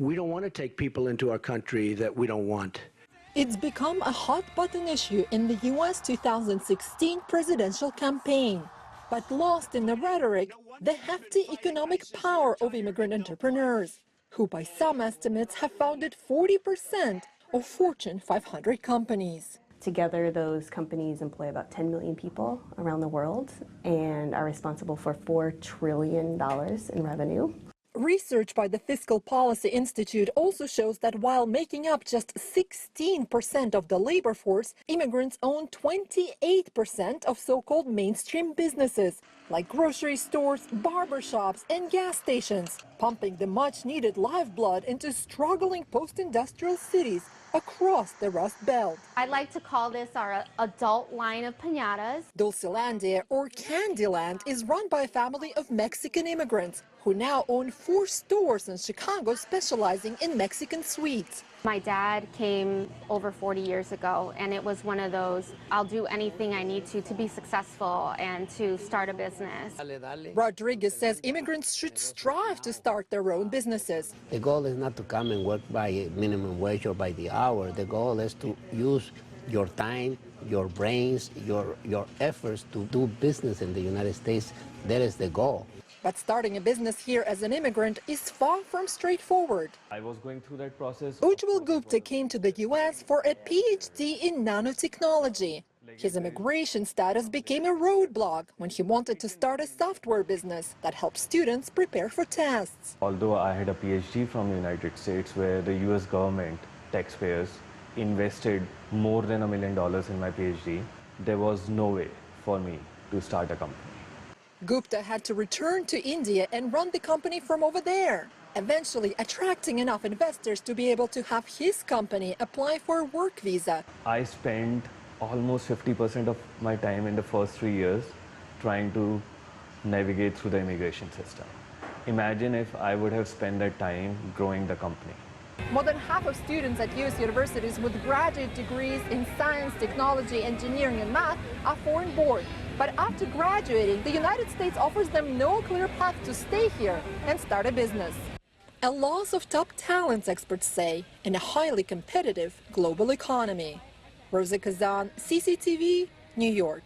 We don't want to take people into our country that we don't want. It's become a hot-button issue in the U.S. 2016 presidential campaign. But lost in the rhetoric, the hefty economic power of immigrant entrepreneurs, who by some estimates have founded 40% of Fortune 500 companies. Together, those companies employ about 10 million people around the world and are responsible for $4 trillion in revenue. Research by the Fiscal Policy Institute also shows that while making up just 16% of the labor force, immigrants own 28% of so-called mainstream businesses, like grocery stores, barbershops, and gas stations, pumping the much-needed lifeblood into struggling post-industrial cities across the Rust Belt. I like to call this our adult line of piñatas. Dulcelandia, or Candyland, is run by a family of Mexican immigrants who now own 4 stores in Chicago specializing in Mexican sweets. My dad came over 40 years ago, and it was one of those, I'll do anything I need to be successful and to start a business. Rodriguez says immigrants should strive to start their own businesses. The goal is not to come and work by minimum wage or by the hour. The goal is to use your time, your brains, your efforts to do business in the United States. That is the goal. But starting a business here as an immigrant is far from straightforward. I was going through that process. Ujjwal Gupta came to the U.S. for a Ph.D. in nanotechnology. His immigration status became a roadblock when he wanted to start a software business that helps students prepare for tests. Although I had a Ph.D. from the United States, where the U.S. government, taxpayers, invested more than $1 million in my Ph.D., there was no way for me to start a company. Gupta had to return to India and run the company from over there, eventually attracting enough investors to be able to have his company apply for a work visa. I spent almost 50% of my time in the first 3 years trying to navigate through the immigration system. Imagine if I would have spent that time growing the company. More than half of students at U.S. universities with graduate degrees in science, technology, engineering, and math are foreign-born. But after graduating, the United States offers them no clear path to stay here and start a business. A loss of top talents, experts say, in a highly competitive global economy. Roza, Kazan, CCTV, New York.